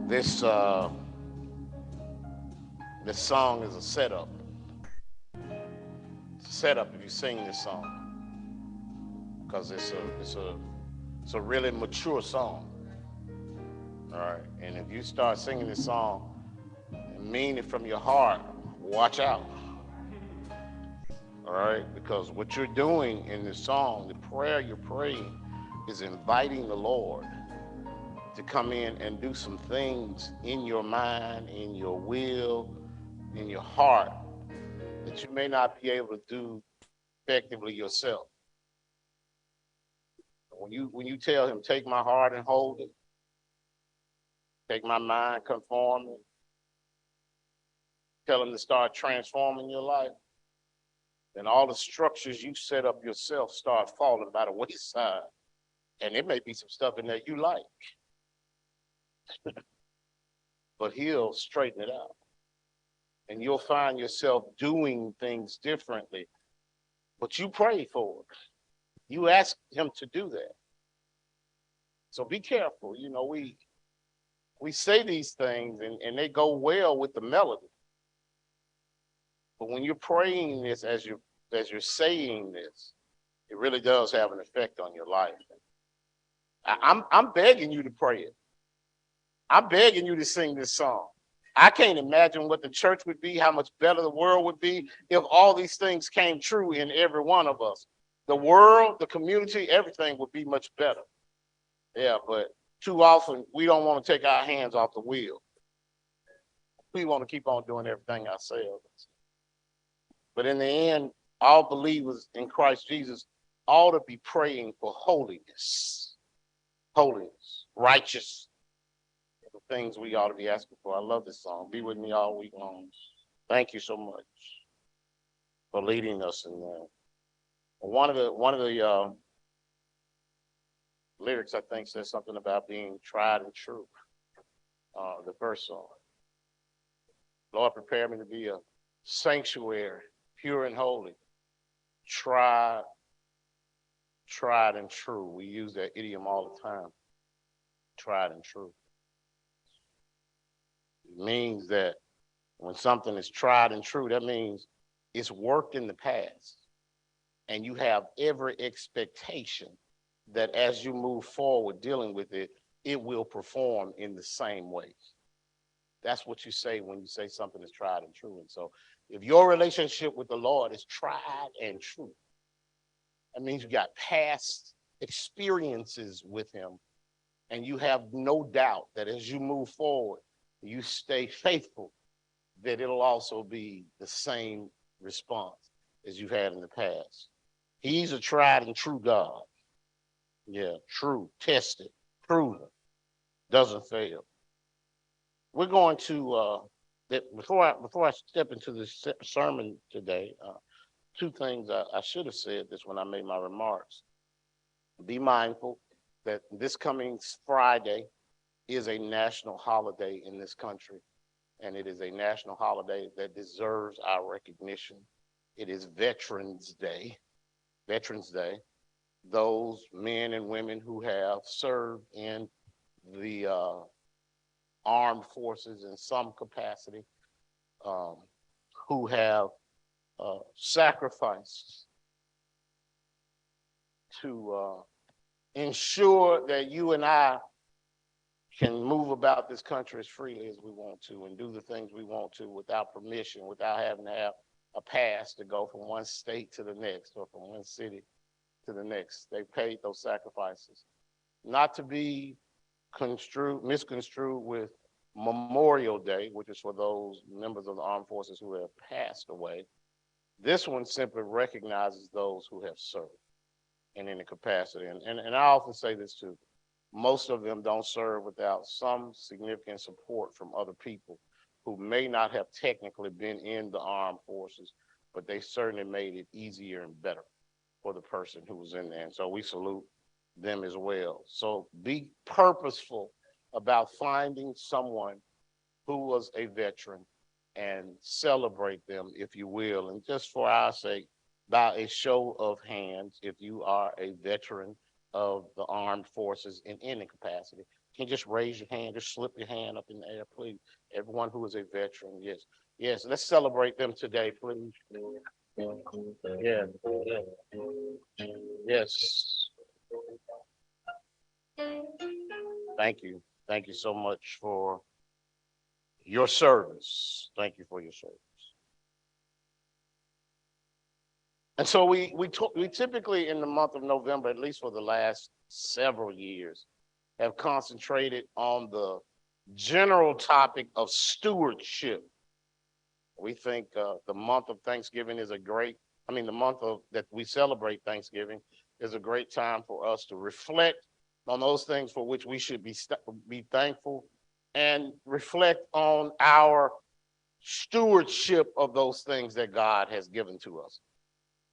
This this song is a setup. It's a setup if you sing this song, because it's a really mature song. All right, and if you start singing this song and mean it from your heart, watch out. All right, because what you're doing in this song, the prayer you're praying, is inviting the Lord to come in and do some things in your mind, in your will, in your heart that you may not be able to do effectively yourself. When you tell him, take my heart and hold it, take my mind, conform it, tell him to start transforming your life, then all the structures you set up yourself start falling by the wayside. And there may be some stuff in there you like, but he'll straighten it out. And you'll find yourself doing things differently. But you pray for it. You ask him to do that. So be careful. You know, we say these things and they go well with the melody. But when you're praying this as you're saying this, it really does have an effect on your life. I'm begging you to pray it. I'm begging you to sing this song. I can't imagine what the church would be, how much better the world would be if all these things came true in every one of us. The world, the community, everything would be much better. Yeah, but too often we don't want to take our hands off the wheel. We want to keep on doing everything ourselves. But in the end, all believers in Christ Jesus ought to be praying for holiness, righteous, the things we ought to be asking for. I love this song. Be with me all week long. Thank you so much for leading us in there. One of the lyrics I think says something about being tried and true. The verse song. Lord, prepare me to be a sanctuary, pure and holy, tried, tried and true. We use that idiom all the time. Tried and true. It means that when something is tried and true, that means it's worked in the past. And you have every expectation that as you move forward dealing with it, it will perform in the same way. That's what you say when you say something is tried and true. And so if your relationship with the Lord is tried and true, that means you got past experiences with him, and you have no doubt that as you move forward, you stay faithful, that it'll also be the same response as you've had in the past. He's a tried and true God. Yeah, true, tested, proven, doesn't fail. We're going to before I step into this sermon today. Two things I should have said this when I made my remarks. Be mindful that this coming Friday is a national holiday in this country, and it is a national holiday that deserves our recognition. It is Veterans Day. Veterans Day. Those men and women who have served in the armed forces in some capacity, who have sacrificed to ensure that you and I can move about this country as freely as we want to and do the things we want to without permission, without having to have a pass to go from one state to the next or from one city to the next. They paid those sacrifices. Not to be misconstrued with Memorial Day, which is for those members of the armed forces who have passed away. This one simply recognizes those who have served in any capacity. And I often say this too. Most of them don't serve without some significant support from other people who may not have technically been in the armed forces, but they certainly made it easier and better for the person who was in there. And so we salute them as well. So be purposeful about finding someone who was a veteran and celebrate them, if you will. And just for our sake, by a show of hands, if you are a veteran of the armed forces in any capacity, can you just raise your hand, just slip your hand up in the air, please. Everyone who is a veteran, yes. Yes, let's celebrate them today, please. Yeah, yes. Thank you. Thank you so much for your service. Thank you for your service. And so we typically in the month of November, at least for the last several years, have concentrated on the general topic of stewardship. We think the month of Thanksgiving is the month of that we celebrate Thanksgiving is a great time for us to reflect on those things for which we should be thankful and reflect on our stewardship of those things that God has given to us.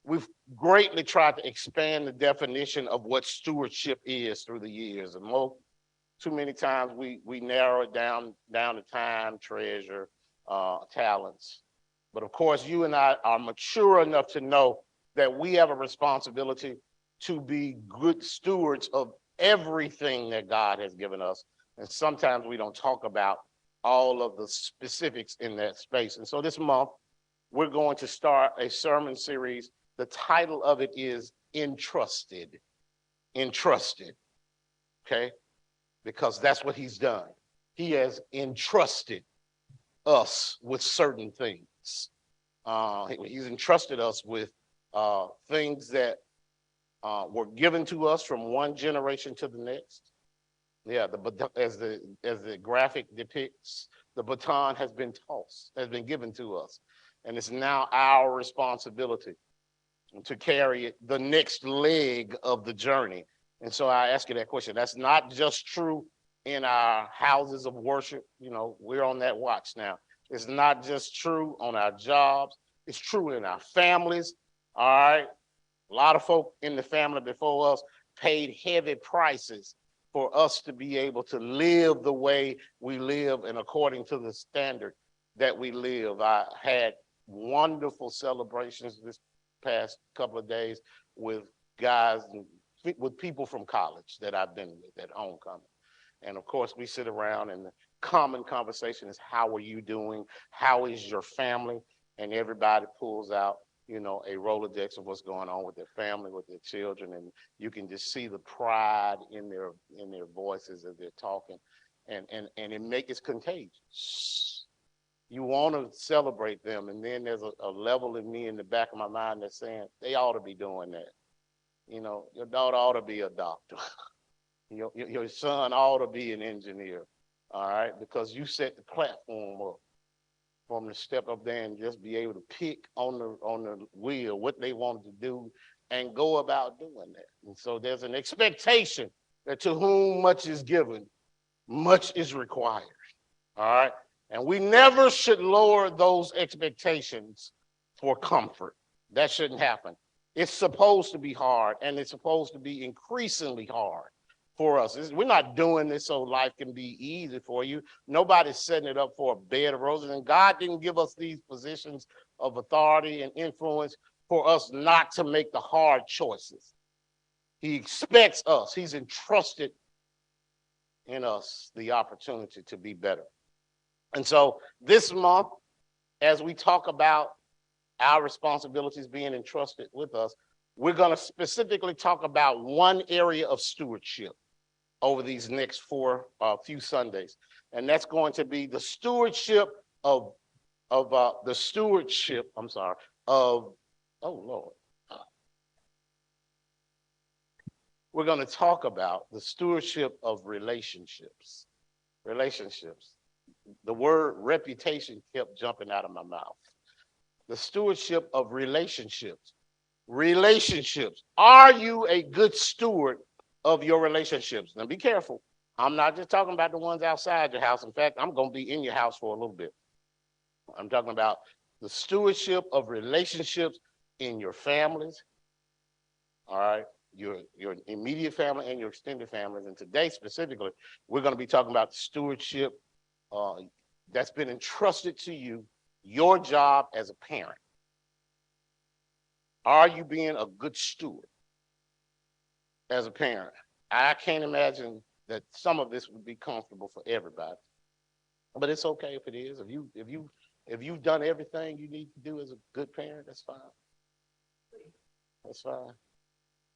We've greatly tried to expand the definition of what stewardship is through the years, and too many times we narrow it down to time, treasure, talents. But of course, you and I are mature enough to know that we have a responsibility to be good stewards of everything that God has given us. And sometimes we don't talk about all of the specifics in that space. And so this month, we're going to start a sermon series. The title of it is Entrusted. Entrusted. Okay? Because that's what he's done. He has entrusted us with certain things. He's entrusted us with things that were given to us from one generation to the next. Yeah, as the graphic depicts, the baton has been tossed, has been given to us, and it's now our responsibility to carry it the next leg of the journey. And so I ask you that question. That's not just true in our houses of worship. You know, we're on that watch now. It's not just true on our jobs. It's true in our families. All right. A lot of folk in the family before us paid heavy prices for us to be able to live the way we live and according to the standard that we live. I had wonderful celebrations this past couple of days with guys and with people from college that I've been with at homecoming. And of course, we sit around and the common conversation is, how are you doing? How is your family? And everybody pulls out, you know, a Rolodex of what's going on with their family, with their children. And you can just see the pride in their voices as they're talking. And it's contagious. You want to celebrate them. And then there's a level in me in the back of my mind that's saying, they ought to be doing that. You know, your daughter ought to be a doctor. Your son ought to be an engineer, all right? Because you set the platform up for them to step up there and just be able to pick on the wheel what they want to do and go about doing that. And so there's an expectation that to whom much is given, much is required, all right? And we never should lower those expectations for comfort. That shouldn't happen. It's supposed to be hard, and it's supposed to be increasingly hard for us. We're not doing this so life can be easy for you. Nobody's setting it up for a bed of roses, and God didn't give us these positions of authority and influence for us not to make the hard choices. He expects us. He's entrusted in us the opportunity to be better. And so this month, as we talk about our responsibilities being entrusted with us, we're going to specifically talk about one area of stewardship over these next few Sundays. And that's going to be the stewardship of we're going to talk about the stewardship of relationships. Relationships. The word reputation kept jumping out of my mouth. The stewardship of relationships. Relationships. Are you a good steward of your relationships? Now be careful. I'm not just talking about the ones outside your house. In fact, I'm going to be in your house for a little bit. I'm talking about the stewardship of relationships in your families, all right, your immediate family and your extended families. And today specifically, we're going to be talking about the stewardship that's been entrusted to you, your job as a parent. Are you being a good steward as a parent? I can't imagine that some of this would be comfortable for everybody. But it's okay if it is. If you've done everything you need to do as a good parent, that's fine. That's fine.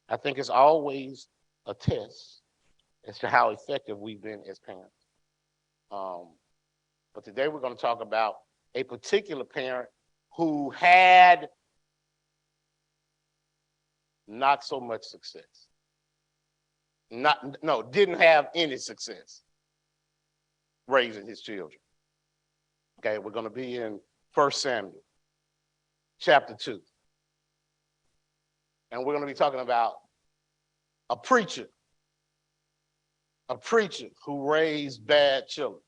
I think it's always a test as to how effective we've been as parents. Um, but today we're going to talk about a particular parent who had not so much success. Didn't have any success raising his children. Okay, we're going to be in 1 Samuel chapter 2. And we're going to be talking about a preacher who raised bad children.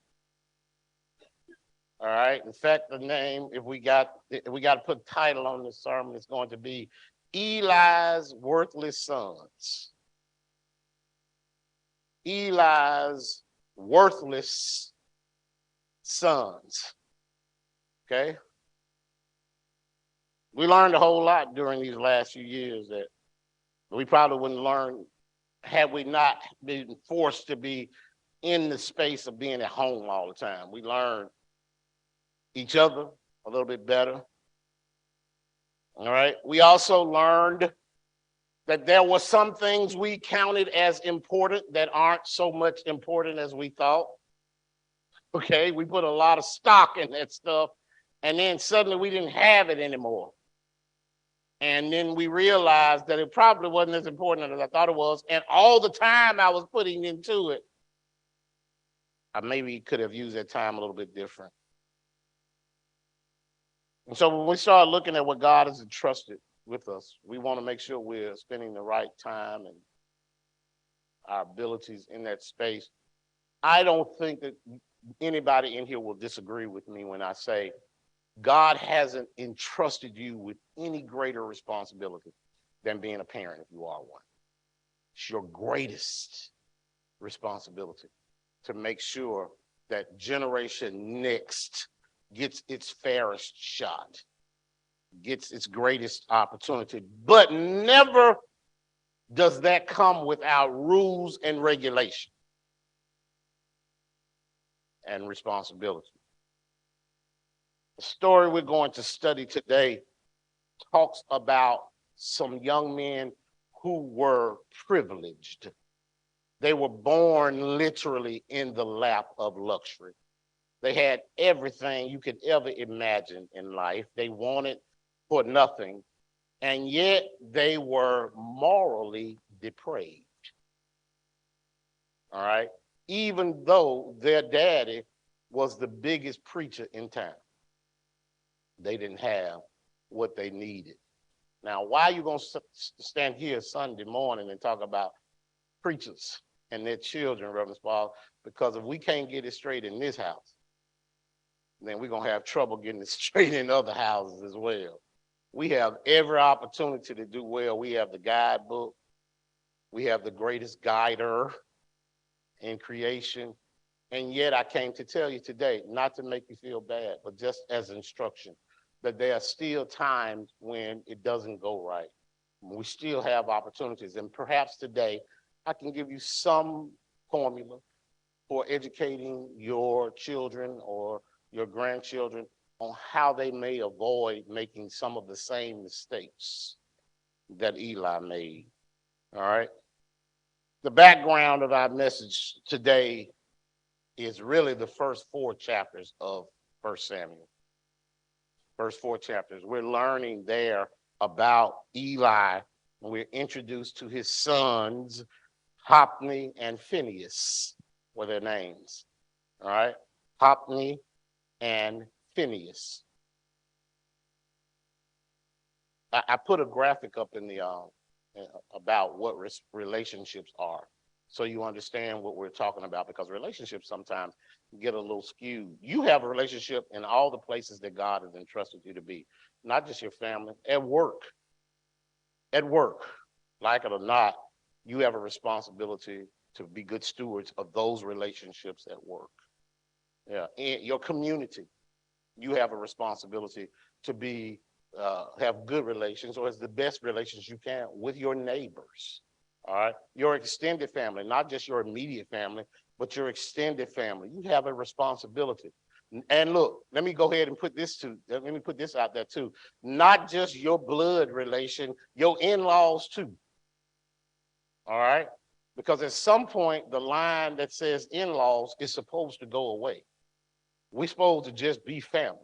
All right. In fact, the name, if we got to put a title on this sermon, it's going to be Eli's Worthless Sons. Eli's Worthless Sons. Okay. We learned a whole lot during these last few years that we probably wouldn't learn had we not been forced to be in the space of being at home all the time. We learned each other a little bit better. All right. We also learned that there were some things we counted as important that aren't so much important as we thought. Okay. We put a lot of stock in that stuff, and then suddenly we didn't have it anymore. And then we realized that it probably wasn't as important as I thought it was. And all the time I was putting into it, I maybe could have used that time a little bit different. And so when we start looking at what God has entrusted with us, we want to make sure we're spending the right time and our abilities in that space. I don't think that anybody in here will disagree with me when I say God hasn't entrusted you with any greater responsibility than being a parent if you are one. It's your greatest responsibility to make sure that generation next gets its fairest shot, gets its greatest opportunity. But never does that come without rules and regulation and responsibility. The story we're going to study today talks about some young men who were privileged. They were born literally in the lap of luxury. They had everything you could ever imagine in life. They wanted for nothing, and yet they were morally depraved. All right? Even though their daddy was the biggest preacher in town, they didn't have what they needed. Now, why are you going to stand here Sunday morning and talk about preachers and their children, Reverend Paul? Because if we can't get it straight in this house, then we're going to have trouble getting it straight in other houses as well. We have every opportunity to do well. We have the guidebook. We have the greatest guider in creation. And yet I came to tell you today, not to make you feel bad, but just as instruction, that there are still times when it doesn't go right. We still have opportunities. And perhaps today I can give you some formula for educating your children or your grandchildren on how they may avoid making some of the same mistakes that Eli made. All right. The background of our message today is really the first 4 chapters of 1 Samuel. First 4 chapters. We're learning there about Eli, and we're introduced to his sons, Hophni and Phinehas were their names. All right. Hophni and Phinehas. I put a graphic up in the about what relationships are, so you understand what we're talking about, because relationships sometimes get a little skewed. You have a relationship in all the places that God has entrusted you to be, not just your family. At work, like it or not, you have a responsibility to be good stewards of those relationships at work. Yeah, in your community, you have a responsibility to be have good relations, or as the best relations you can with your neighbors. All right. Your extended family, not just your immediate family, but your extended family. You have a responsibility. And look, let me go ahead and let me put this out there too. Not just your blood relation, your in-laws too. All right. Because at some point, the line that says in-laws is supposed to go away. We're supposed to just be family.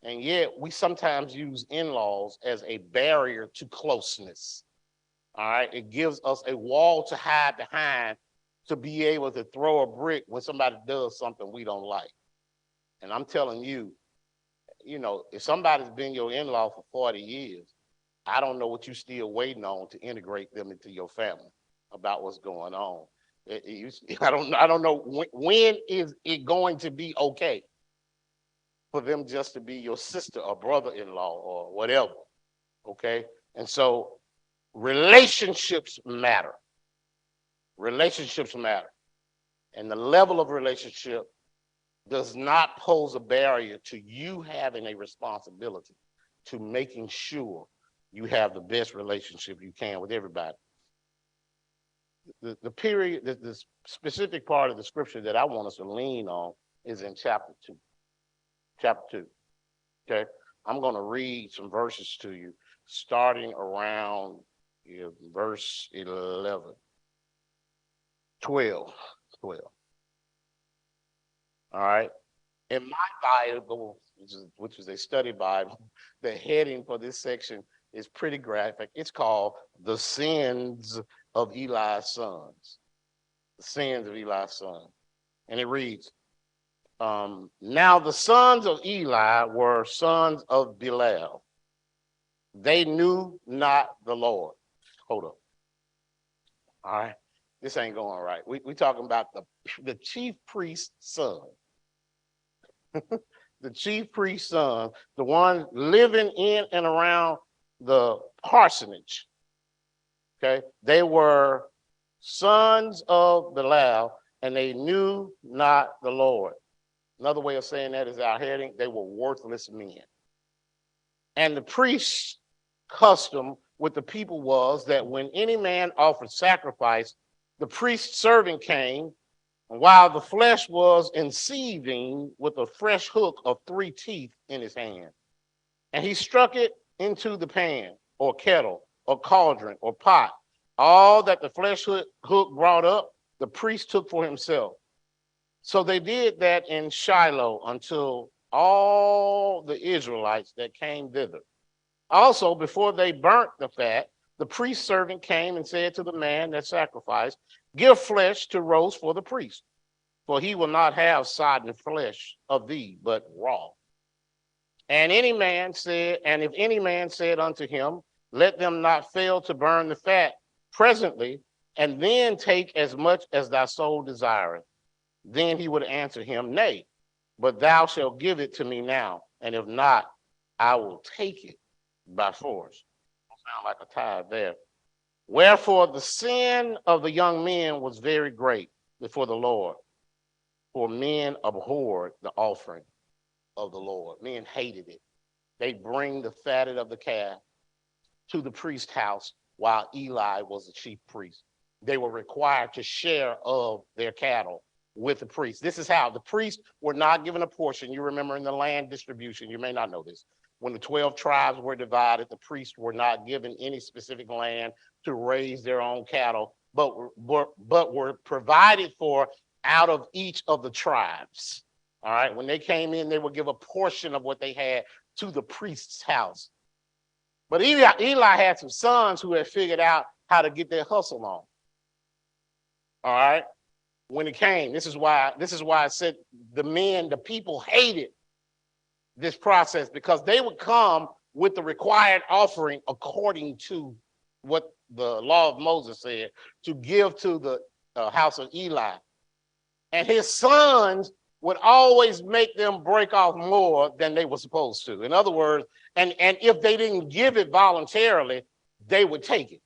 And yet we sometimes use in-laws as a barrier to closeness. All right. It gives us a wall to hide behind to be able to throw a brick when somebody does something we don't like. And I'm telling you, if somebody's been your in-law for 40 years, I don't know what you're still waiting on to integrate them into your family about what's going on. I don't know when is it going to be okay for them just to be your sister or brother-in-law or whatever. Okay. And so relationships matter. Relationships matter. And the level of relationship does not pose a barrier to you having a responsibility to making sure you have the best relationship you can with everybody. The specific part of the scripture that I want us to lean on is in chapter 2. Chapter 2. Okay. I'm going to read some verses to you starting around verse 11. 12. All right. In my Bible, which is a study Bible, the heading for this section is pretty graphic. It's called The Sins of Eli's Sons. The Sins of Eli's Sons. And it reads, now the sons of Eli were sons of Belial. They knew not the Lord. Hold up. All right. This ain't going right. We talking about the chief priest's son. The chief priest's son, the one living in and around the parsonage. Okay. They were sons of Belial, and they knew not the Lord. Another way of saying that is our heading. They were worthless men. And the priest's custom with the people was that when any man offered sacrifice, the priest's servant came, and while the flesh was seething with a fresh hook of 3 teeth in his hand, and he struck it into the pan or kettle or cauldron or pot. All that the flesh hook brought up, the priest took for himself. So they did that in Shiloh until all the Israelites that came thither. Also, before they burnt the fat, the priest's servant came and said to the man that sacrificed, give flesh to roast for the priest, for he will not have sodden flesh of thee, but raw. And if any man said unto him, let them not fail to burn the fat presently, and then take as much as thy soul desireth, then he would answer him, nay, but thou shalt give it to me now, and if not, I will take it by force. Sound like a tithe there. Wherefore the sin of the young men was very great before the Lord, for men abhorred the offering of the Lord. Men hated it. They bring the fatted of the calf to the priest's house while Eli was the chief priest. They were required to share of their cattle with the priest. This is how the priests were not given a portion. You remember in the land distribution, you may not know this. When the 12 tribes were divided, the priests were not given any specific land to raise their own cattle, but were provided for out of each of the tribes. All right. When they came in, they would give a portion of what they had to the priest's house. But Eli had some sons who had figured out how to get their hustle on. All right. When it came, this is why I said the people hated this process, because they would come with the required offering according to what the law of Moses said to give to the house of Eli. And his sons would always make them break off more than they were supposed to. In other words, and if they didn't give it voluntarily, they would take it.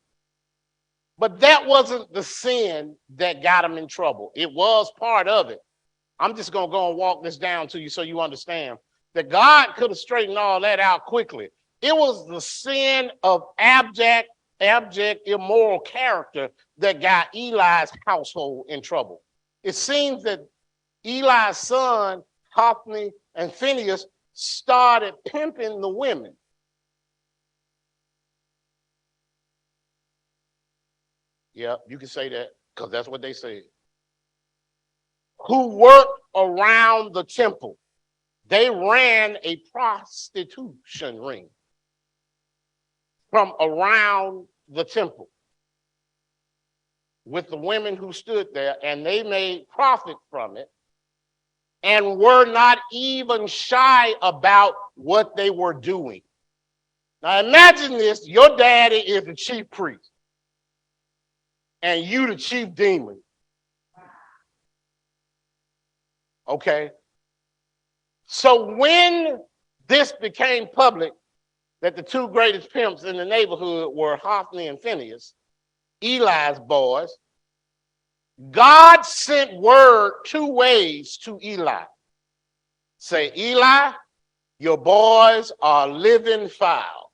But that wasn't the sin that got them in trouble. It was part of it. I'm just going to go and walk this down to you so you understand that God could have straightened all that out quickly. It was the sin of abject abject, immoral character that got Eli's household in trouble. It seems that Eli's son, Hophni and Phinehas, started pimping the women. Yeah, you can say that because that's what they said. Who worked around the temple. They ran a prostitution ring from around the temple with the women who stood there, and they made profit from it and were not even shy about what they were doing. Now imagine this, your daddy is the chief priest and you the chief demon. Okay? So when this became public, that the two greatest pimps in the neighborhood were Hophni and Phinehas, Eli's boys, God sent word two ways to Eli. Say, Eli, your boys are living foul.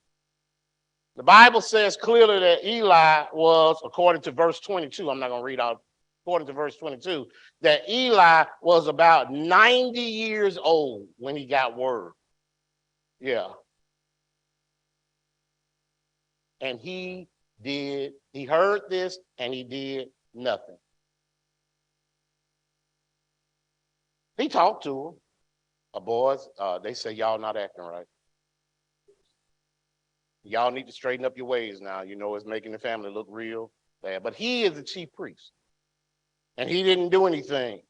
The Bible says clearly that Eli was, according to verse 22, I'm not going to read out, according to verse 22, that Eli was about 90 years old when he got word. Yeah. And he heard this and he did nothing. He talked to them. Boys, they say y'all not acting right. Y'all need to straighten up your ways now. You know, it's making the family look real bad. But he is the chief priest. And he didn't do anything.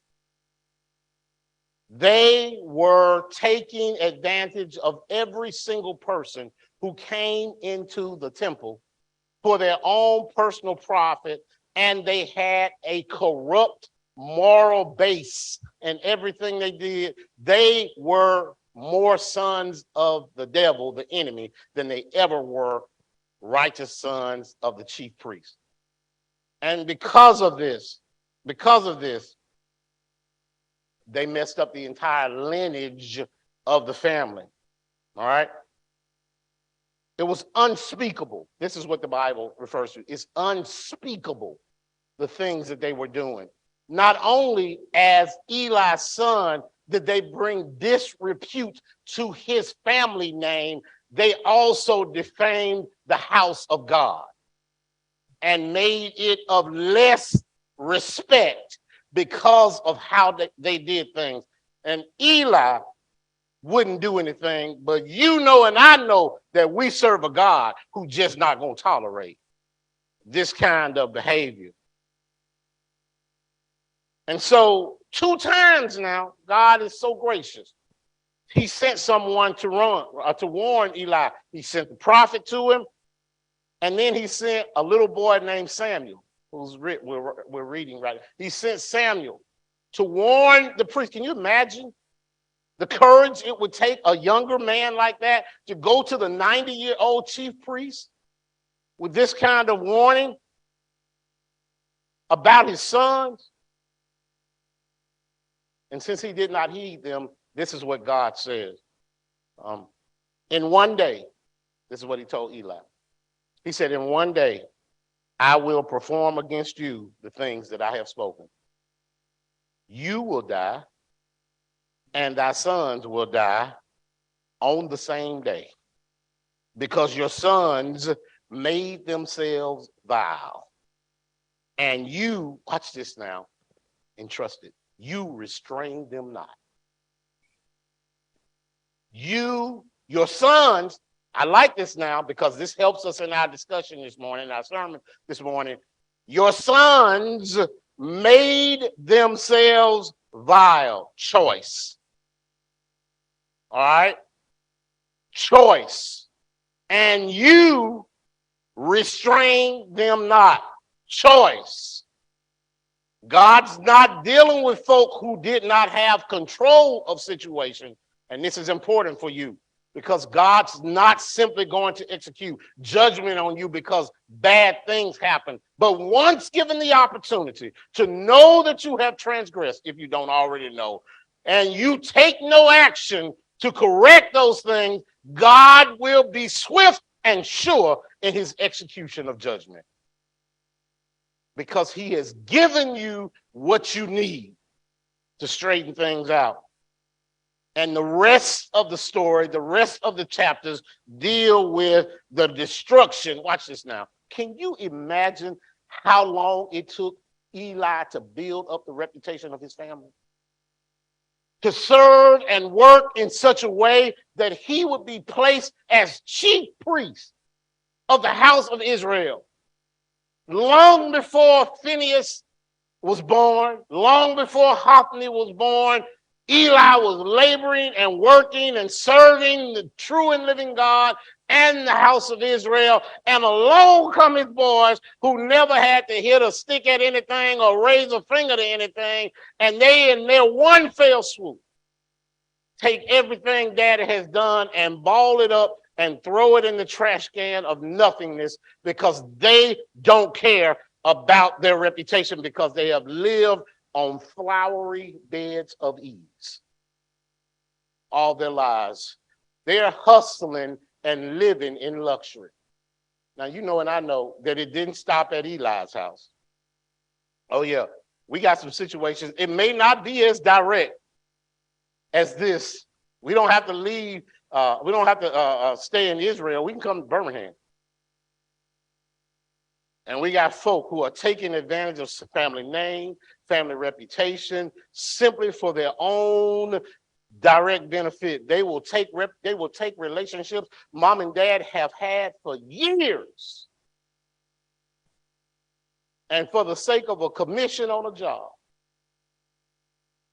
They were taking advantage of every single person who came into the temple for their own personal profit, and they had a corrupt moral base in everything they did. They were more sons of the devil, the enemy, than they ever were righteous sons of the chief priest. And because of this, they messed up the entire lineage of the family. All right? It was unspeakable. This is what the Bible refers to. It's unspeakable, the things that they were doing. Not only as Eli's son did they bring disrepute to his family name, they also defamed the house of God and made it of less respect because of how they did things. And Eli wouldn't do anything, but you know and I know that we serve a God who just not going to tolerate this kind of behavior. And so 2 times now, God is so gracious. He sent someone to warn Eli. He sent the prophet to him, and then he sent a little boy named Samuel, we're reading right. He sent Samuel to warn the priest. Can you imagine the courage it would take a younger man like that to go to the 90-year-old chief priest with this kind of warning about his sons? And since he did not heed them, this is what God says. In one day, this is what he told Eli. He said, in one day, I will perform against you the things that I have spoken. You will die, and thy sons will die on the same day, because your sons made themselves vile. And you, watch this now, entrusted. You restrained them not. Your sons, I like this now because this helps us in our discussion this morning, our sermon this morning. Your sons made themselves vile. Choice. All right? Choice. And you restrain them not. Choice. God's not dealing with folk who did not have control of situations. And this is important for you because God's not simply going to execute judgment on you because bad things happen. But once given the opportunity to know that you have transgressed, if you don't already know, and you take no action to correct those things, God will be swift and sure in his execution of judgment. Because he has given you what you need to straighten things out. And the rest of the story, the rest of the chapters deal with the destruction. Watch this now. Can you imagine how long it took Eli to build up the reputation of his family? To serve and work in such a way that he would be placed as chief priest of the house of Israel. Long before Phinehas was born, long before Hophni was born, Eli was laboring and working and serving the true and living God and the house of Israel. And along come his boys who never had to hit a stick at anything or raise a finger to anything. And they, in their one fell swoop, take everything Daddy has done and ball it up and throw it in the trash can of nothingness because they don't care about their reputation because they have lived on flowery beds of ease all their lives. They're hustling and living in luxury. Now, you know, and I know that it didn't stop at Eli's house. Oh, yeah, we got some situations. It may not be as direct as this. We don't have to leave. We don't have to stay in Israel. We can come to Birmingham. And we got folk who are taking advantage of family name, family reputation, simply for their own direct benefit. They will take relationships mom and dad have had for years. And for the sake of a commission on a job,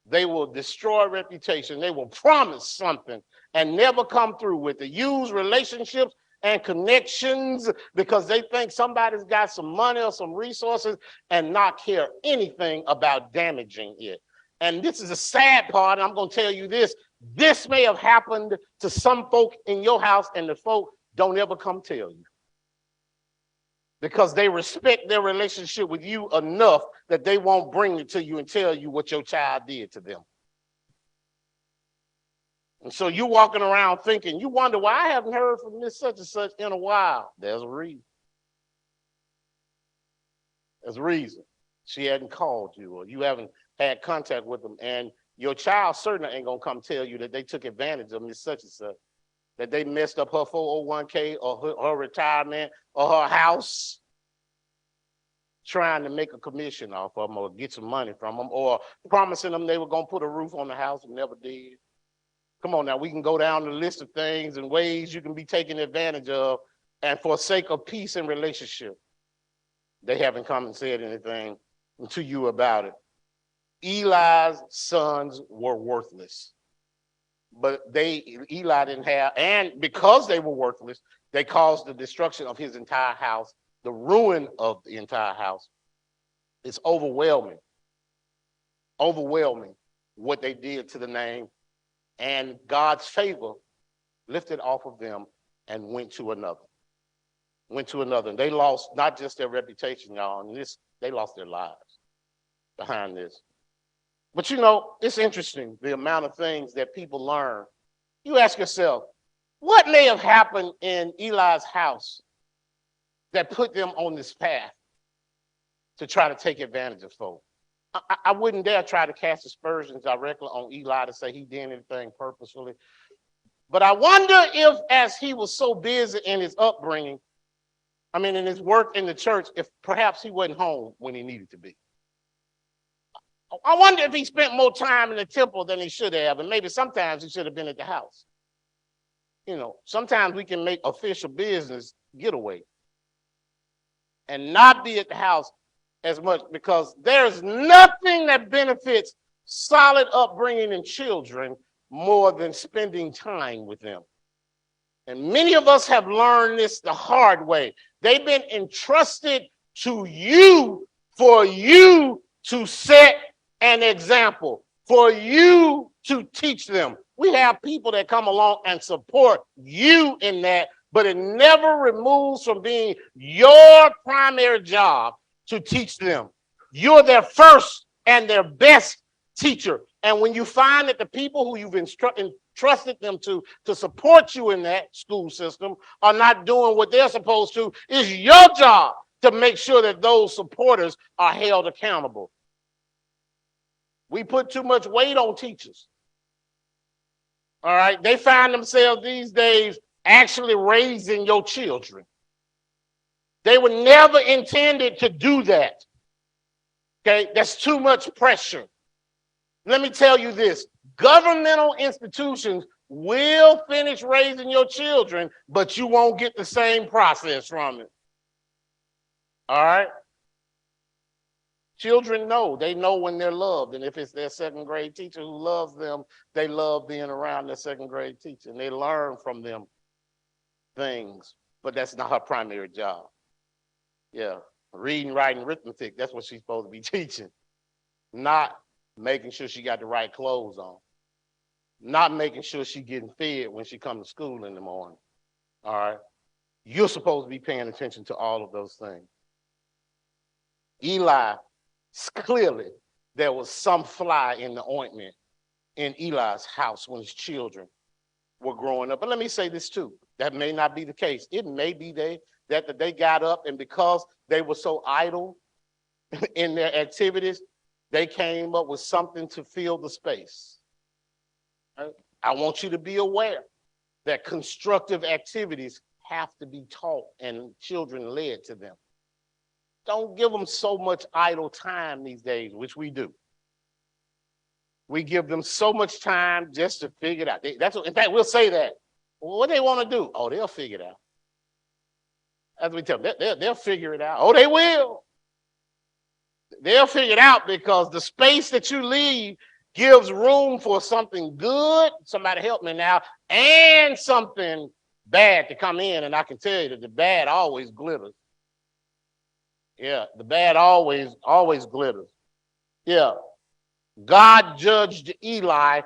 they will destroy reputation. They will promise something and never come through with it. Use relationships and connections because they think somebody's got some money or some resources and not care anything about damaging it. And this is the sad part. I'm going to tell you this. This may have happened to some folk in your house and the folk don't ever come tell you. Because they respect their relationship with you enough that they won't bring it to you and tell you what your child did to them. And so you're walking around thinking, you wonder why I haven't heard from Miss such and such in a while. There's a reason. There's a reason. She hadn't called you or you haven't had contact with them. And your child certainly ain't going to come tell you that they took advantage of Miss such and such, that they messed up her 401k or her retirement or her house trying to make a commission off of them or get some money from them or promising them they were going to put a roof on the house and never did. Come on now, we can go down the list of things and ways you can be taken advantage of, and for sake of peace and relationship, they haven't come and said anything to you about it. Eli's sons were worthless, but Eli didn't have, and because they were worthless, they caused the destruction of his entire house, the ruin of the entire house. It's overwhelming what they did to the name. And God's favor lifted off of them and went to another. And they lost not just their reputation, y'all, and they lost their lives behind this. But you know, it's interesting, the amount of things that people learn. You ask yourself, what may have happened in Eli's house that put them on this path to try to take advantage of folks? I wouldn't dare try to cast aspersions directly on Eli to say he did anything purposefully. But I wonder if, as he was so busy in his upbringing, in his work in the church, if perhaps he wasn't home when he needed to be. I wonder if he spent more time in the temple than he should have, and maybe sometimes he should have been at the house. You know, sometimes we can make official business getaway and not be at the house as much, because there's nothing that benefits solid upbringing in children more than spending time with them. And many of us have learned this the hard way. They've been entrusted to you for you to set an example, for you to teach them. We have people that come along and support you in that, but it never removes from being your primary job to teach them. You're their first and their best teacher. And when you find that the people who you've entrusted them to support you in that school system are not doing what they're supposed to, it's your job to make sure that those supporters are held accountable. We put too much weight on teachers. All right. They find themselves these days actually raising your children. They were never intended to do that. Okay. That's too much pressure. Let me tell you this. Governmental institutions will finish raising your children, but you won't get the same process from it. All right. Children know. They know when they're loved. And if it's their second grade teacher who loves them, they love being around their second grade teacher. And they learn from them things. But that's not her primary job. Yeah. Reading, writing, arithmetic, that's what she's supposed to be teaching. Not making sure she got the right clothes on. Not making sure she's getting fed when she comes to school in the morning. All right. You're supposed to be paying attention to all of those things. Eli, clearly, there was some fly in the ointment in Eli's house when his children were growing up. But let me say this too. That may not be the case. It may be that they got up, and because they were so idle in their activities, they came up with something to fill the space. Right? I want you to be aware that constructive activities have to be taught and children led to them. Don't give them so much idle time these days, which we do. We give them so much time just to figure it out. In fact, we'll say that. Well, what they want to do? Oh, they'll figure it out. As we tell them, they'll figure it out. Oh, they will. They'll figure it out because the space that you leave gives room for something good, somebody help me now, and something bad to come in. And I can tell you that the bad always glitters. Yeah, the bad always glitters. Yeah. God judged Eli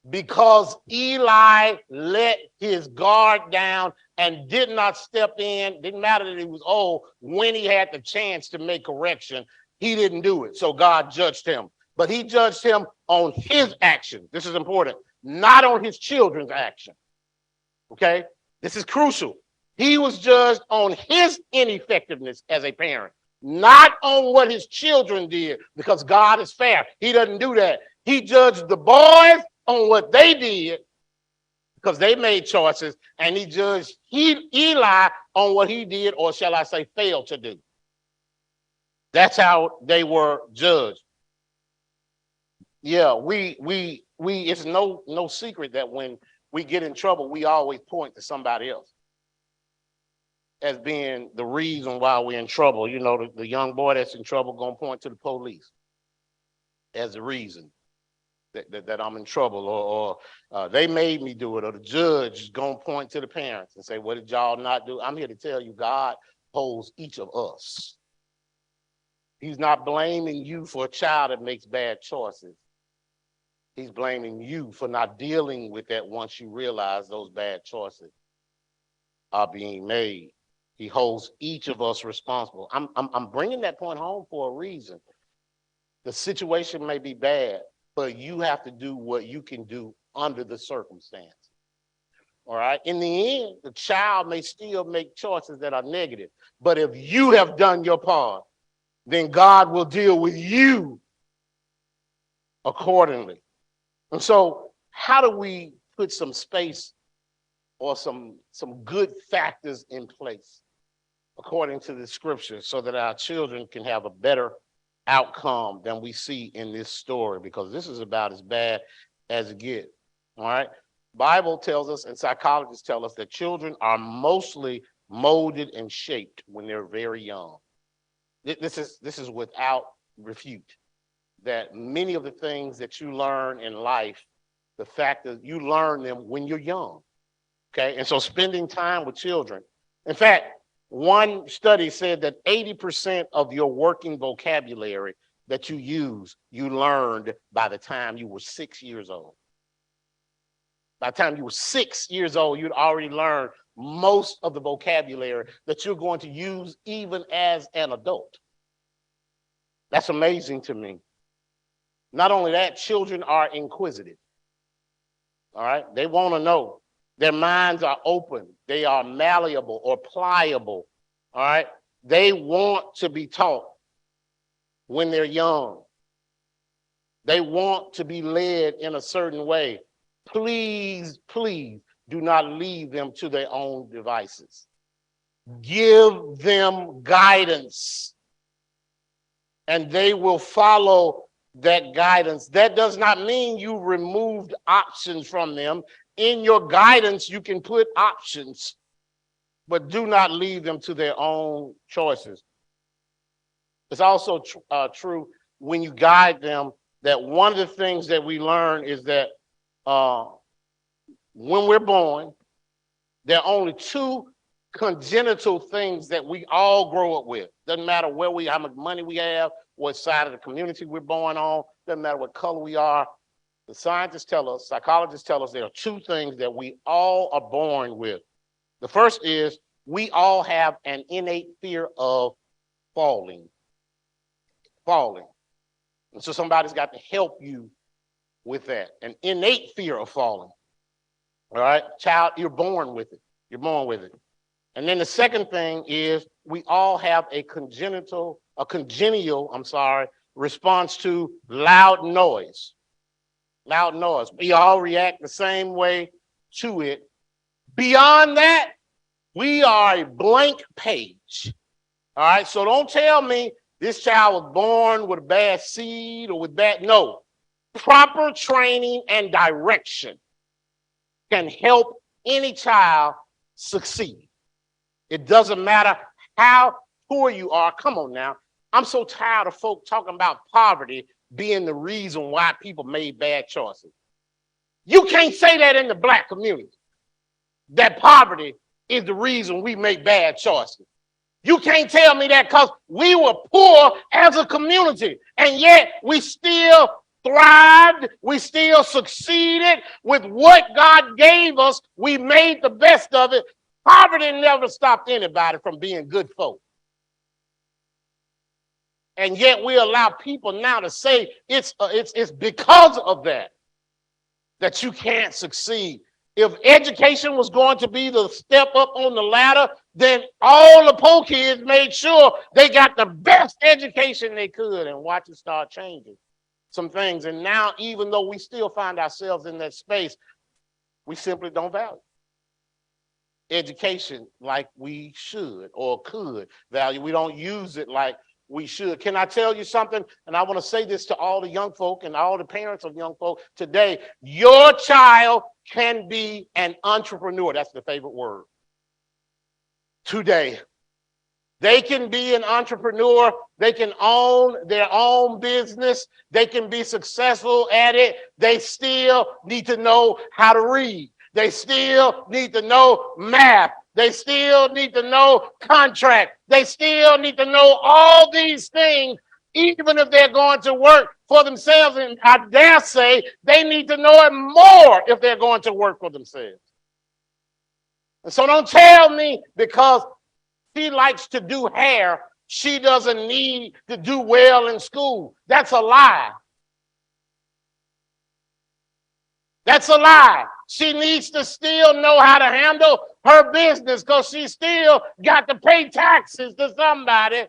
because Eli let his guard down and did not step in. Didn't matter that he was old. When he had the chance to make correction, he didn't do it. So God judged him. But he judged him on his action. This is important. Not on his children's action. Okay? This is crucial. He was judged on his ineffectiveness as a parent, not on what his children did, because God is fair. He doesn't do that. He judged the boys on what they did because they made choices, and he judged Eli on what he did, or shall I say failed to do. That's how they were judged. Yeah, it's no secret that when we get in trouble, we always point to somebody else as being the reason why we're in trouble. You know, the young boy that's in trouble gonna point to the police as the reason that I'm in trouble, or they made me do it, or the judge is gonna point to the parents and say, what did y'all not do? I'm here to tell you, God holds each of us. He's not blaming you for a child that makes bad choices. He's blaming you for not dealing with that once you realize those bad choices are being made. He holds each of us responsible. I'm bringing that point home for a reason. The situation may be bad, but you have to do what you can do under the circumstance. All right. In the end, the child may still make choices that are negative, but if you have done your part, then God will deal with you accordingly. And so, how do we put some space or some good factors in place according to the scripture so that our children can have a better outcome than we see in this story? Because this is about as bad as it gets. All right. Bible tells us, and psychologists tell us, that children are mostly molded and shaped when they're very young. This is without refute, that many of the things that you learn in life, the fact that you learn them when you're young. Okay. And so spending time with children. In fact, one study said that 80% of your working vocabulary that you use, you learned by the time you were 6 years old. By the time you were 6 years old, you'd already learned most of the vocabulary that you're going to use even as an adult. That's amazing to me. Not only that, children are inquisitive. All right. They want to know. Their minds are open. They are malleable or pliable. All right. They want to be taught when they're young. They want to be led in a certain way. Please, please do not leave them to their own devices. Give them guidance, and they will follow that guidance. That does not mean you removed options from them. In your guidance, you can put options, but do not leave them to their own choices. It's also true when you guide them that one of the things that we learn is that when we're born, there are only two congenital things that we all grow up with. Doesn't matter how much money we have, what side of the community we're born on, doesn't matter what color we are. The scientists tell us, psychologists tell us there are two things that we all are born with. The first is we all have an innate fear of falling. And so somebody's got to help you with that. An innate fear of falling. All right, child, you're born with it. You're born with it. And then the second thing is we all have a congenial response to loud noise. Loud noise. We all react the same way to it. Beyond that, we are a blank page. All right, so don't tell me this child was born with a bad seed or with bad. No. Proper training and direction can help any child succeed. It doesn't matter how poor you are. Come on now. I'm so tired of folk talking about poverty being the reason why people made bad choices. You can't say that in the black community, that poverty is the reason we make bad choices. You can't tell me that because we were poor as a community, and yet we still thrived, we still succeeded with what God gave us. We made the best of it. Poverty never stopped anybody from being good folk. And yet we allow people now to say it's because of that you can't succeed. If education was going to be the step up on the ladder, then all the poor kids made sure they got the best education they could, and watch it start changing some things. And now, even though we still find ourselves in that space, we simply don't value education like we should or could value. We don't use it like we should. Can I tell you something? And I want to say this to all the young folk and all the parents of young folk today. Your child can be an entrepreneur. That's the favorite word. Today. They can be an entrepreneur. They can own their own business. They can be successful at it. They still need to know how to read. They still need to know math. They still need to know contract. They still need to know all these things, even if they're going to work for themselves. And I dare say they need to know it more if they're going to work for themselves. And so don't tell me because she likes to do hair, she doesn't need to do well in school. That's a lie. That's a lie. She needs to still know how to handle her business because she still got to pay taxes to somebody.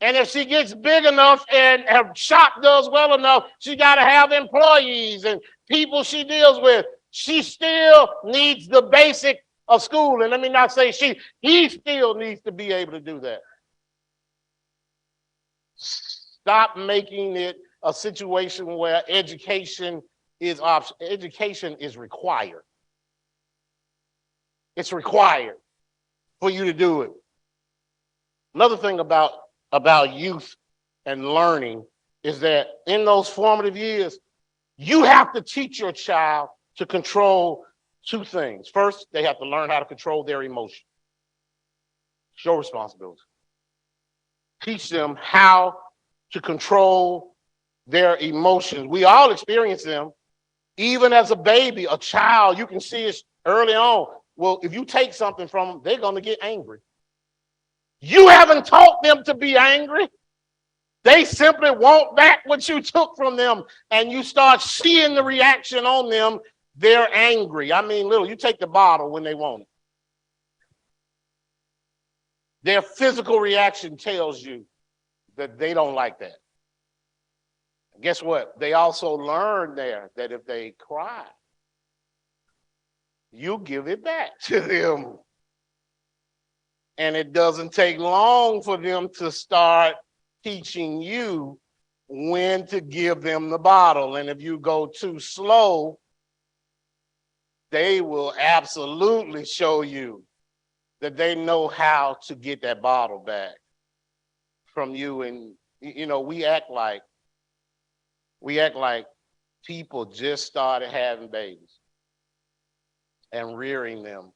And if she gets big enough and her shop does well enough, she got to have employees and people she deals with. She still needs the basic of school. And let me not say he still needs to be able to do that. Stop making it a situation where education is optional. Education is required. It's required for you to do it. Another thing about youth and learning is that in those formative years, you have to teach your child to control two things. First, they have to learn how to control their emotions. It's your responsibility. Teach them how to control their emotions. We all experience them. Even as a baby, a child, you can see it early on. Well, if you take something from them, they're going to get angry. You haven't taught them to be angry. They simply want back what you took from them, and you start seeing the reaction on them. They're angry. I mean, little, you take the bottle when they want it. Their physical reaction tells you that they don't like that. Guess what? They also learn there that if they cry, you give it back to them. And it doesn't take long for them to start teaching you when to give them the bottle. And if you go too slow, they will absolutely show you that they know how to get that bottle back from you. And, you know, we act like people just started having babies and rearing them.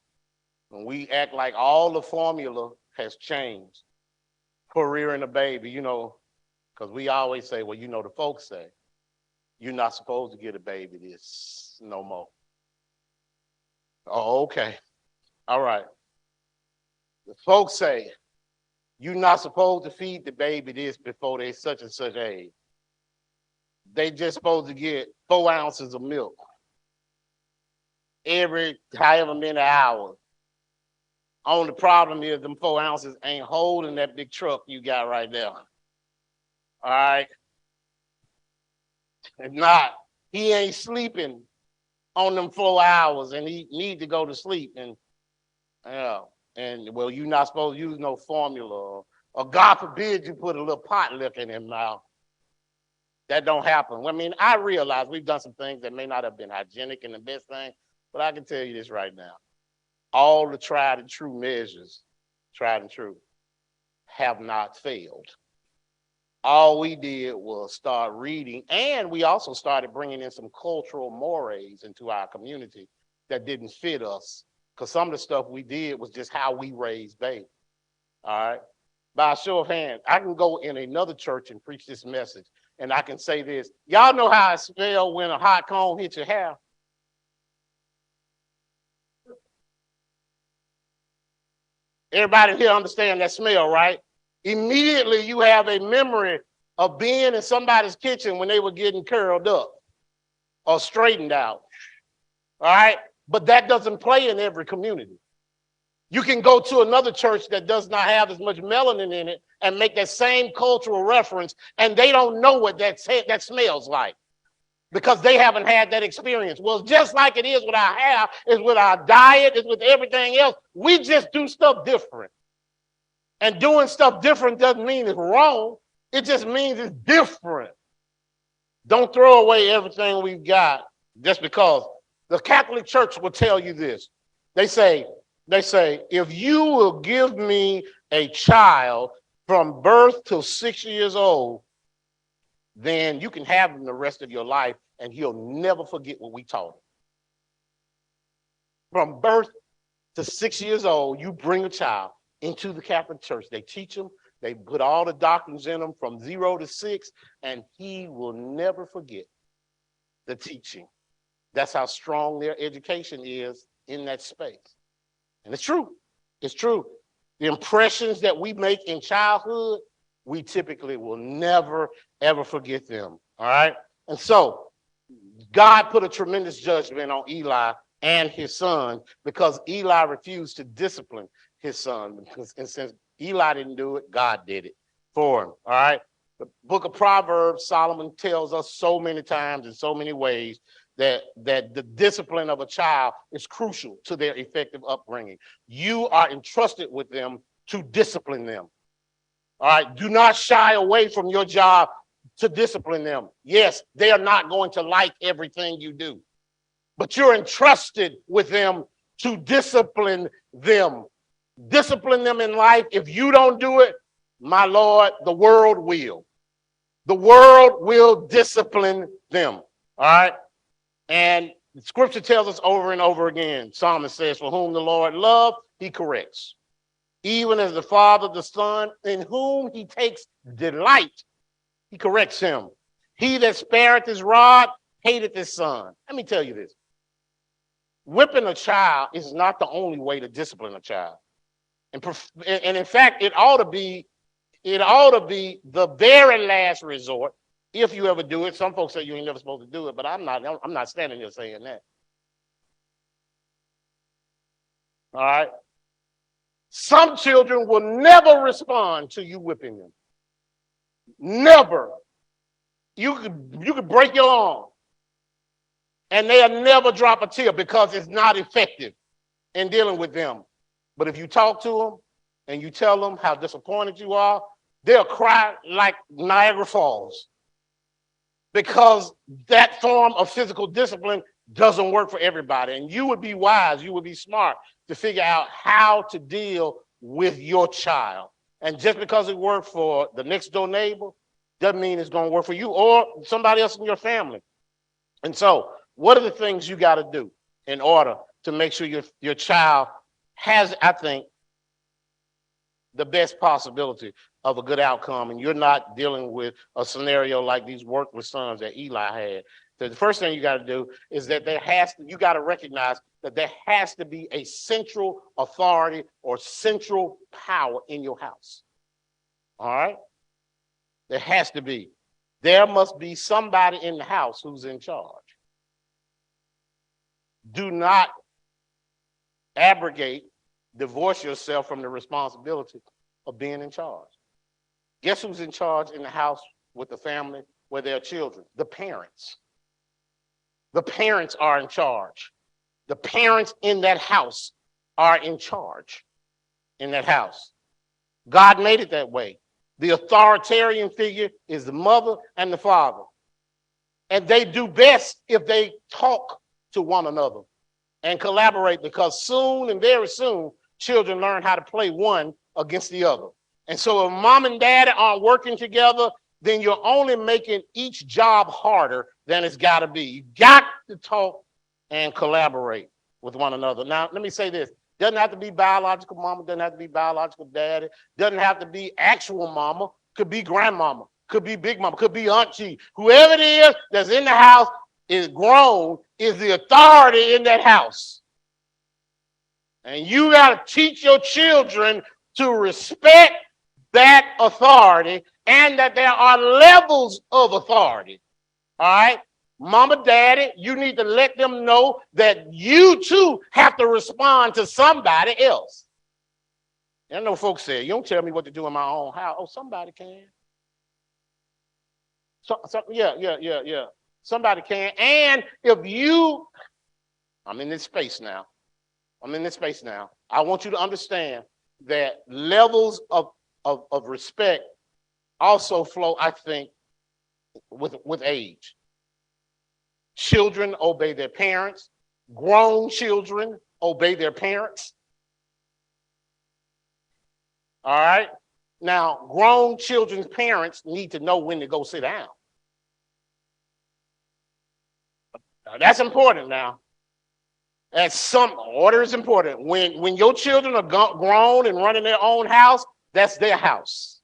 And we act like all the formula has changed for rearing a baby, you know, because we always say, well, you know, the folks say, you're not supposed to get a baby this no more. Oh, okay. All right. The folks say, you're not supposed to feed the baby this before they're such and such age. They just supposed to get 4 ounces of milk every however many hours. Only problem is them 4 ounces ain't holding that big truck you got right there. All right? If not, he ain't sleeping on them 4 hours and he need to go to sleep. And well, you're not supposed to use no formula or God forbid you put a little pot lick in him now. That don't happen. I mean, I realize we've done some things that may not have been hygienic and the best thing, but I can tell you this right now. All the tried and true measures, tried and true, have not failed. All we did was start reading, and we also started bringing in some cultural mores into our community that didn't fit us, because some of the stuff we did was just how we raised babies. All right? By a show of hands, I can go in another church and preach this message, and I can say this. Y'all know how it smells when a hot comb hits your hair? Everybody here understand that smell, right? Immediately you have a memory of being in somebody's kitchen when they were getting curled up or straightened out. All right? But that doesn't play in every community. You can go to another church that does not have as much melanin in it and make that same cultural reference, and they don't know what that smells like because they haven't had that experience. Well, just like it is with our hair, is with our diet, is with everything else. We just do stuff different. And doing stuff different doesn't mean it's wrong. It just means it's different. Don't throw away everything we've got just because. The Catholic Church will tell you this. They say, if you will give me a child from birth till 6 years old, then you can have him the rest of your life and he'll never forget what we taught him. From birth to 6 years old, you bring a child into the Catholic Church. They teach them, they put all the doctrines in them from 0 to 6, and he will never forget the teaching. That's how strong their education is in that space. And it's true. It's true. The impressions that we make in childhood, we typically will never, ever forget them. All right? And so God put a tremendous judgment on Eli and his son because Eli refused to discipline his son. And since Eli didn't do it, God did it for him. All right? The book of Proverbs, Solomon tells us so many times in so many ways that the discipline of a child is crucial to their effective upbringing. You are entrusted with them to discipline them. All right, do not shy away from your job to discipline them. Yes, they are not going to like everything you do, but you're entrusted with them to discipline them. Discipline them in life. If you don't do it, my Lord, the world will. The world will discipline them. All right. And the scripture tells us over and over again, Psalmist says, for whom the Lord loves, he corrects. Even as the Father, the Son, in whom he takes delight, he corrects him. He that spareth his rod, hateth his son. Let me tell you this. Whipping a child is not the only way to discipline a child. And in fact, it ought to be It ought to be the very last resort if you ever do it. Some folks say you ain't never supposed to do it, but I'm not standing here saying that. All right. Some children will never respond to you whipping them. Never. You could break your arm and they'll never drop a tear because it's not effective in dealing with them. But if you talk to them and you tell them how disappointed you are, they'll cry like Niagara Falls because that form of physical discipline doesn't work for everybody. And you would be wise, you would be smart to figure out how to deal with your child. And just because it worked for the next door neighbor doesn't mean it's going to work for you or somebody else in your family. And so what are the things you got to do in order to make sure your child has, I think, the best possibility of a good outcome, and you're not dealing with a scenario like these worthless sons that Eli had? So the first thing you got to do is that you got to recognize that there has to be a central authority or central power in your house. All right? There has to be. There must be somebody in the house who's in charge. Do not divorce yourself from the responsibility of being in charge. Guess who's in charge in the house with the family where there are children? The parents. The parents are in charge. The parents in that house are in charge in that house. God made it that way. The authoritarian figure is the mother and the father. And they do best if they talk to one another and collaborate, because soon and very soon, children learn how to play one against the other. And so if mom and dad aren't working together, then you're only making each job harder than it's got to be. You got to talk and collaborate with one another. Now, let me say this. Doesn't have to be biological mama, doesn't have to be biological daddy, doesn't have to be actual mama, could be grandmama, could be big mama, could be auntie. Whoever it is that's in the house is grown, is the authority in that house. And you got to teach your children to respect that authority and that there are levels of authority. All right? Mama, daddy, you need to let them know that you too have to respond to somebody else. I know folks say, you don't tell me what to do in my own house. Oh, somebody can. Yeah. Somebody can. And if I'm in this space now. I want you to understand that levels of respect also flow, I think, with age. Children obey their parents. Grown children obey their parents. All right? Now, grown children's parents need to know when to go sit down. Now, that's important now. And some order is important. When your children are grown and running their own house, that's their house.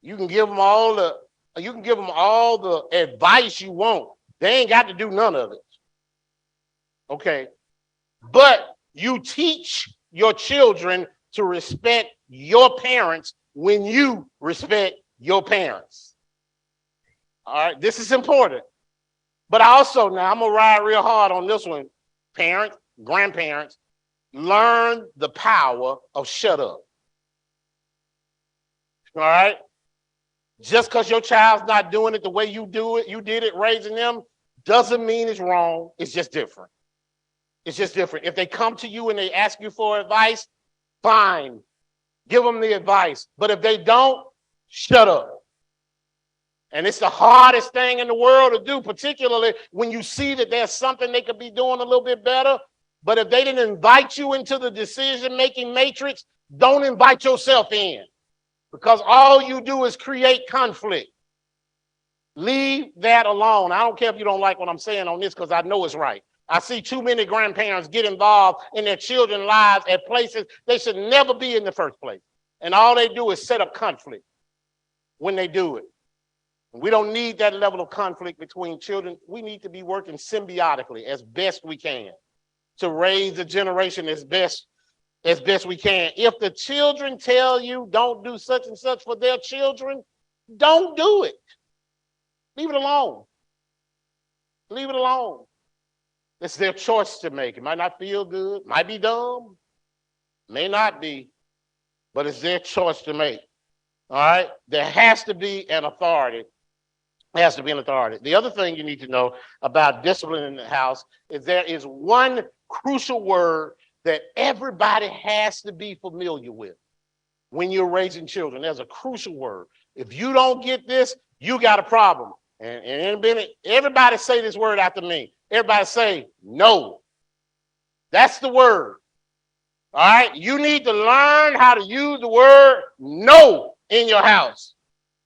You can give them all the advice you want. They ain't got to do none of it. Okay. But you teach your children to respect your parents when you respect your parents. All right. This is important. But also, now I'm going to ride real hard on this one. Parents, grandparents, learn the power of shut up. All right? Just because your child's not doing it the way you did it raising them, doesn't mean it's wrong. It's just different. It's just different. If they come to you and they ask you for advice, fine. Give them the advice. But if they don't, shut up. And it's the hardest thing in the world to do, particularly when you see that there's something they could be doing a little bit better. But if they didn't invite you into the decision-making matrix, don't invite yourself in, because all you do is create conflict. Leave that alone. I don't care if you don't like what I'm saying on this, because I know it's right. I see too many grandparents get involved in their children's lives at places they should never be in the first place. And all they do is set up conflict when they do it. We don't need that level of conflict between children. We need to be working symbiotically as best we can to raise the generation as best as best we can. If the children tell you don't do such and such for their children, don't do it. Leave it alone. Leave it alone. It's their choice to make. It might not feel good, might be dumb, may not be, but it's their choice to make. All right? There has to be an authority. There has to be an authority. The other thing you need to know about discipline in the house is there is one crucial word that everybody has to be familiar with when you're raising children. There's a crucial word. If you don't get this, you got a problem. And everybody say this word after me. Everybody say no. That's the word. All right? You need to learn how to use the word no in your house.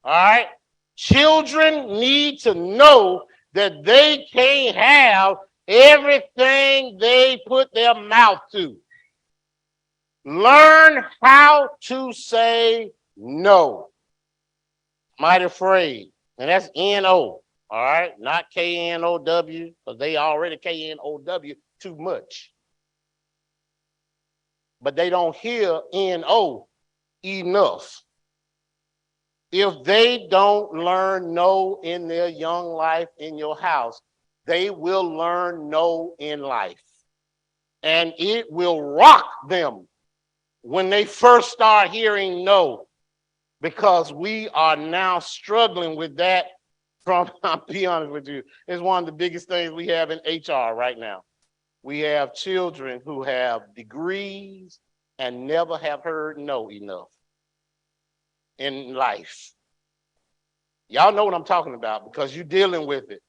All right? Children need to know that they can't have everything they put their mouth to. Learn how to say no. Mighty afraid. And that's N-O. All right? Not K-N-O-W, because they already K-N-O-W too much. But they don't hear N-O enough. If they don't learn no in their young life in your house, they will learn no in life. And it will rock them when they first start hearing no, because we are now struggling with that from, I'll be honest with you, it's one of the biggest things we have in HR right now. We have children who have degrees and never have heard no enough in life. Y'all know what I'm talking about because you're dealing with it.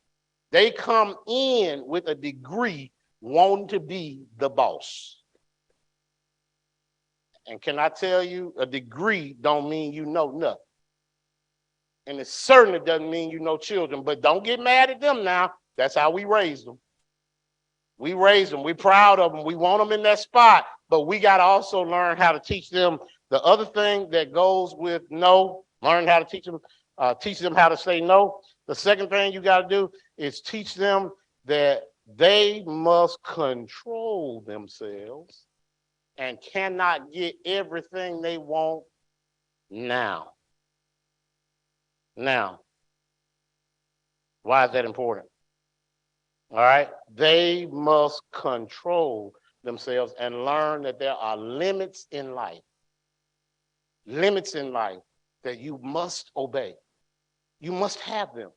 They come in with a degree wanting to be the boss. And can I tell you, a degree don't mean you know nothing. And it certainly doesn't mean you know children, but don't get mad at them now. That's how we raised them. We raised them. We're proud of them. We want them in that spot, but we got to also learn how to teach them the other thing that goes with no, learn how to teach them how to say no. The second thing you got to do is teach them that they must control themselves and cannot get everything they want now. Now, why is that important? All right, they must control themselves and learn that there are limits in life that you must obey. You must have them.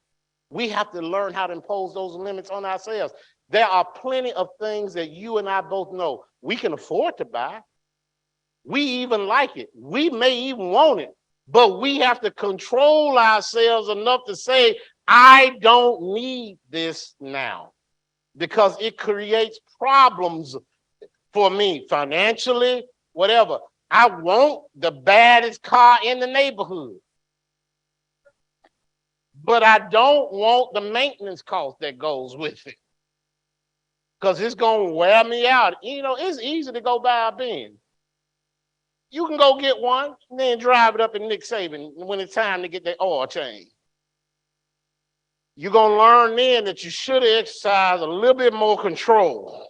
We have to learn how to impose those limits on ourselves. There are plenty of things that you and I both know we can afford to buy. We even like it. We may even want it, but we have to control ourselves enough to say, I don't need this now, because it creates problems for me financially, whatever. I want the baddest car in the neighborhood, but I don't want the maintenance cost that goes with it, because it's going to wear me out. You know, it's easy to go buy a Benz. You can go get one and then drive it up in Nick Saban when it's time to get that oil change. You're going to learn then that you should exercise a little bit more control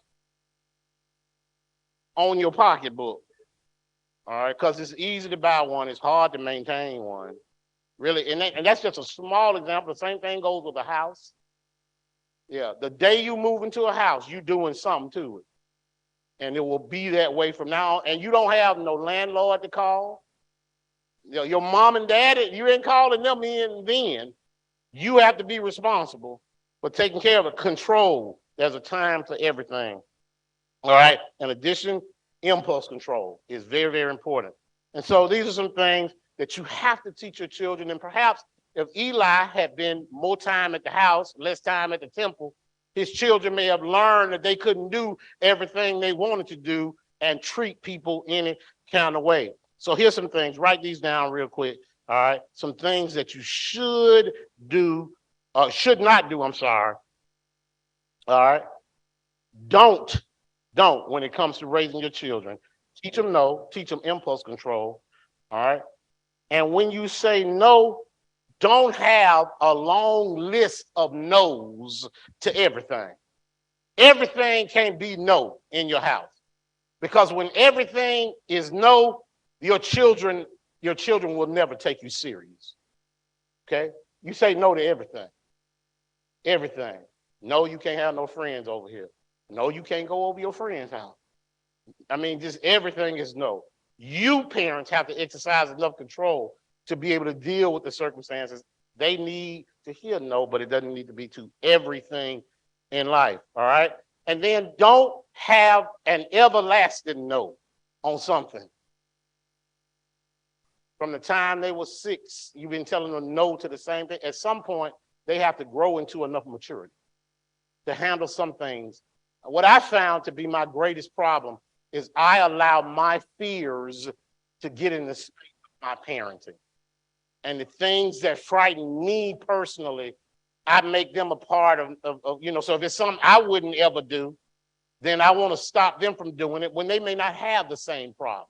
on your pocketbook. All right, because it's easy to buy one. It's hard to maintain one. Really, and that's just a small example. The same thing goes with a house. Yeah, the day you move into a house, you're doing something to it. And it will be that way from now on. And you don't have no landlord to call. You know, your mom and dad, you ain't calling them in then. You have to be responsible for taking care of it. Control. There's a time for everything. All right. In addition, impulse control is very, very important. And so these are some things that you have to teach your children. And perhaps if Eli had been more time at the house, less time at the temple, his children may have learned that they couldn't do everything they wanted to do and treat people any kind of way. So here's some things. Write these down real quick. All right. Some things that you should not do. I'm sorry. All right. Don't when it comes to raising your children. Teach them no. Teach them impulse control. All right. And when you say no, don't have a long list of no's to everything. Everything can't be no in your house, Because when everything is no, your children will never take you serious. Okay? You say no to everything. Everything. No, you can't have no friends over here. No, you can't go over your friend's house. I mean, just everything is no. You parents have to exercise enough control to be able to deal with the circumstances. They need to hear no, but it doesn't need to be to everything in life. All right. And then don't have an everlasting no on something. From the time they were 6, you've been telling them no to the same thing. At some point, they have to grow into enough maturity to handle some things. What I found to be my greatest problem is I allow my fears to get in the space of my parenting. And the things that frighten me personally, I make them a part of so if it's something I wouldn't ever do, then I want to stop them from doing it when they may not have the same problem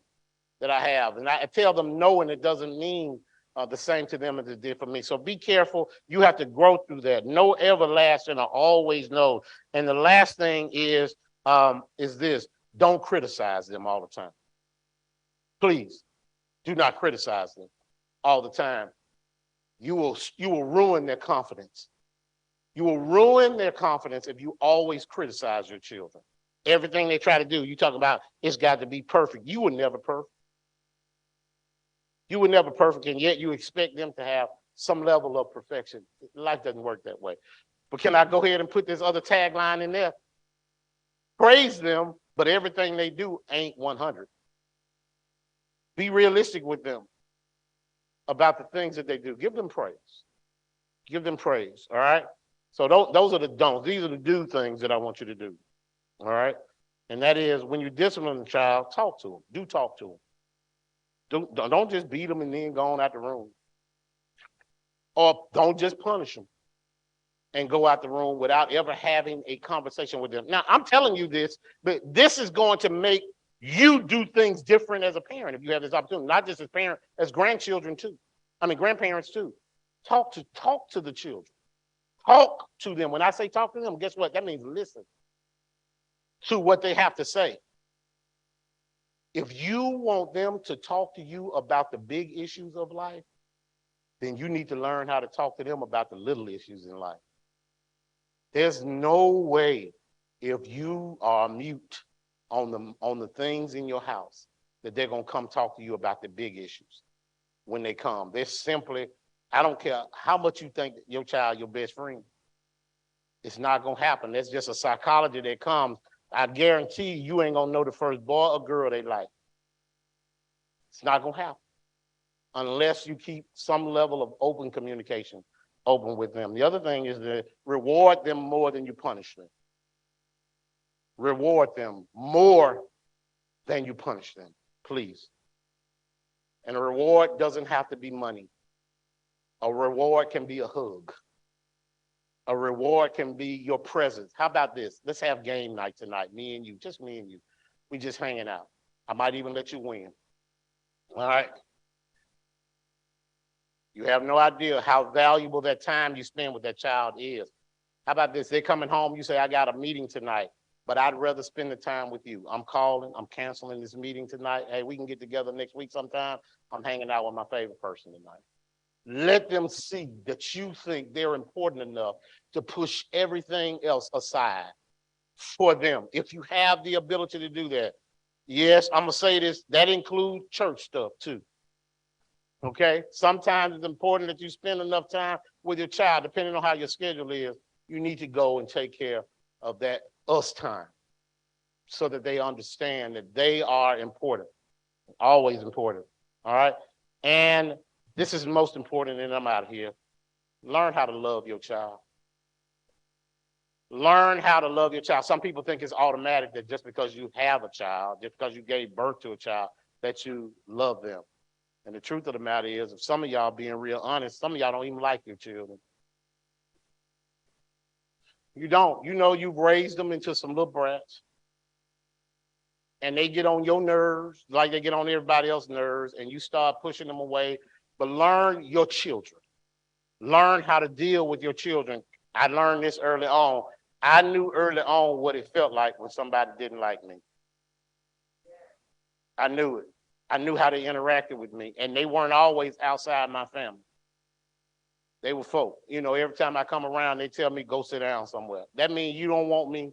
that I have. And I tell them no, and it doesn't mean the same to them as it did for me. So be careful. You have to grow through that. No everlasting or always no. And the last thing is this. Don't criticize them all the time. Please do not criticize them all the time. You will ruin their confidence. You will ruin their confidence if you always criticize your children. Everything they try to do, you talk about it's got to be perfect. You were never perfect. You were never perfect, and yet you expect them to have some level of perfection. Life doesn't work that way. But can I go ahead and put this other tagline in there? Praise them, but everything they do ain't 100. Be realistic with them about the things that they do. Give them praise. Give them praise, all right? So those are the don'ts. These are the do things that I want you to do, all right? And that is when you discipline a child, talk to them. Do talk to them. Don't just beat them and then go on out the room. Or don't just punish them and go out the room without ever having a conversation with them. Now, I'm telling you this, but this is going to make you do things different as a parent if you have this opportunity, not just as parent, as grandchildren too. I mean, grandparents too. Talk to the children. Talk to them. When I say talk to them, guess what? That means listen to what they have to say. If you want them to talk to you about the big issues of life, then you need to learn how to talk to them about the little issues in life. There's no way if you are mute on the things in your house that they're going to come talk to you about the big issues when they come. They're simply, I don't care how much you think your child your best friend. It's not going to happen. That's just a psychology that comes. I guarantee you ain't going to know the first boy or girl they like. It's not going to happen unless you keep some level of open communication open with them. The other thing is to reward them more than you punish them. Reward them more than you punish them, please. And a reward doesn't have to be money. A reward can be a hug. A reward can be your presence. How about this? Let's have game night tonight, me and you, just me and you. We just hanging out. I might even let you win. All right? You have no idea how valuable that time you spend with that child is. How about this? They're coming home, you say, I got a meeting tonight, but I'd rather spend the time with you. I'm canceling this meeting tonight. Hey, we can get together next week sometime. I'm hanging out with my favorite person tonight. Let them see that you think they're important enough to push everything else aside for them. If you have the ability to do that, yes, I'm going to say this, that includes church stuff too. Okay? Sometimes it's important that you spend enough time with your child, depending on how your schedule is. You need to go and take care of that us time so that they understand that they are important, always important. All right? And this is most important, and I'm out of here. Learn how to love your child. Learn how to love your child. Some people think it's automatic that just because you have a child, just because you gave birth to a child, that you love them. And the truth of the matter is, if some of y'all being real honest, some of y'all don't even like your children. You don't. You know you've raised them into some little brats. And they get on your nerves like they get on everybody else's nerves, and you start pushing them away. But learn your children. Learn how to deal with your children. I learned this early on. I knew early on what it felt like when somebody didn't like me. I knew it. I knew how they interacted with me, and they weren't always outside my family. They were folk. You know, every time I come around, they tell me, go sit down somewhere. That means you don't want me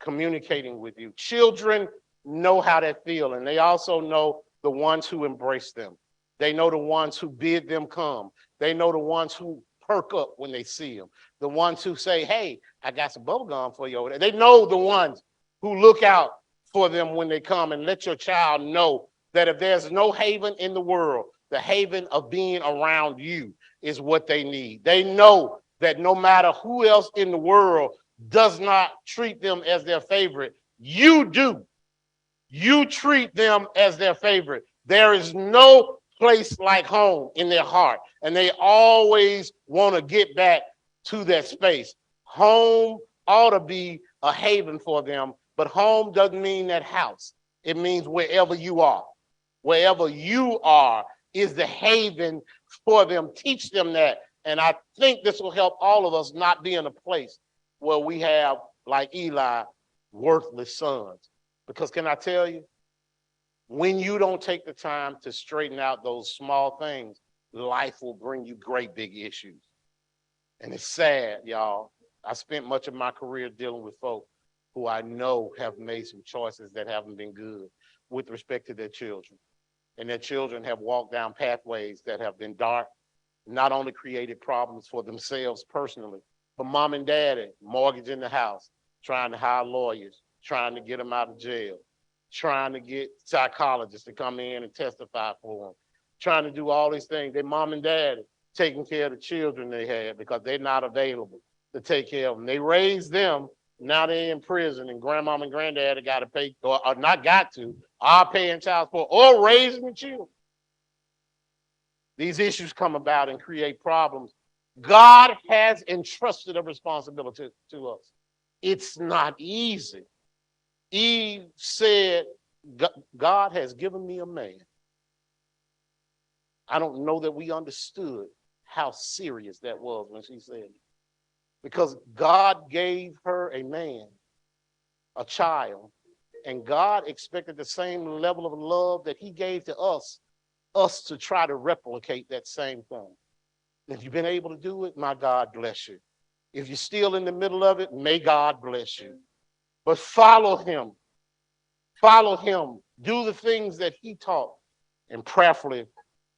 communicating with you. Children know how they feel, and they also know the ones who embrace them. They know the ones who bid them come. They know the ones who perk up when they see them. The ones who say, hey, I got some bubble gum for you over there. They know the ones who look out for them when they come, and let your child know that if there's no haven in the world, the haven of being around you is what they need. They know that no matter who else in the world does not treat them as their favorite, you do. You treat them as their favorite. There is no place like home in their heart, and they always want to get back to that space. Home ought to be a haven for them, but home doesn't mean that house. It means wherever you are. Wherever you are is the haven for them. Teach them that. And I think this will help all of us not be in a place where we have, like Eli, worthless sons. Because can I tell you, when you don't take the time to straighten out those small things, life will bring you great big issues. And it's sad, y'all. I spent much of my career dealing with folk who I know have made some choices that haven't been good with respect to their children. And their children have walked down pathways that have been dark, not only created problems for themselves personally, but mom and daddy mortgaging the house, trying to hire lawyers, trying to get them out of jail, trying to get psychologists to come in and testify for them, trying to do all these things. Their mom and daddy taking care of the children they had because they're not available to take care of them. They raised them. Now they're in prison, and grandmom and granddaddy got to pay, or not got to, are paying child support or raising the children. These issues come about and create problems. God has entrusted a responsibility to us. It's not easy. Eve said, God has given me a man. I don't know that we understood how serious that was when she said it. Because God gave her a man, a child, and God expected the same level of love that he gave to us to try to replicate that same thing. If you've been able to do it, my God bless you. If you're still in the middle of it, may God bless you. But follow him. Follow him. Do the things that he taught, and prayerfully,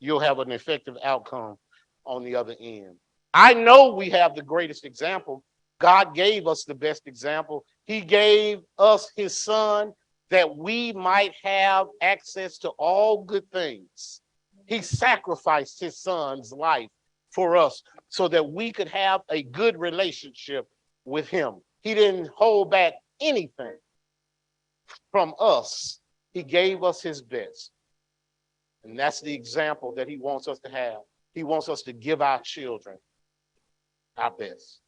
you'll have an effective outcome on the other end. I know we have the greatest example. God gave us the best example. He gave us his son that we might have access to all good things. He sacrificed his son's life for us so that we could have a good relationship with him. He didn't hold back anything from us. He gave us his best. And that's the example that he wants us to have. He wants us to give our children our best.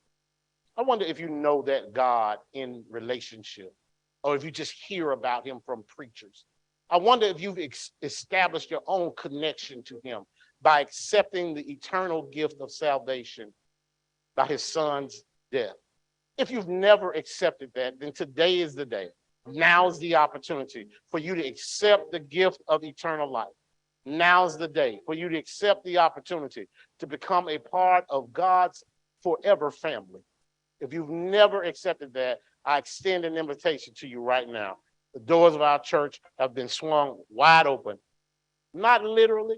I wonder if you know that God in relationship, or if you just hear about him from preachers. I wonder if you've established your own connection to him by accepting the eternal gift of salvation by his son's death. If you've never accepted that, then today is the day. Now is the opportunity for you to accept the gift of eternal life. Now's the day for you to accept the opportunity to become a part of God's forever family. If you've never accepted that, I extend an invitation to you right now. The doors of our church have been swung wide open, not literally,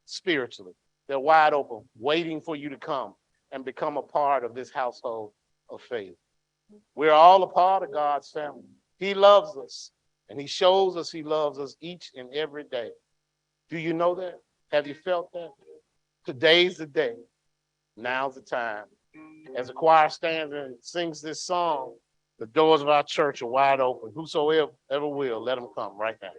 spiritually. They're wide open, waiting for you to come and become a part of this household of faith. We're all a part of God's family. He loves us, and he shows us he loves us each and every day. Do you know that? Have you felt that? Today's the day. Now's the time. As the choir stands and sings this song, the doors of our church are wide open. Whosoever will, let them come right now.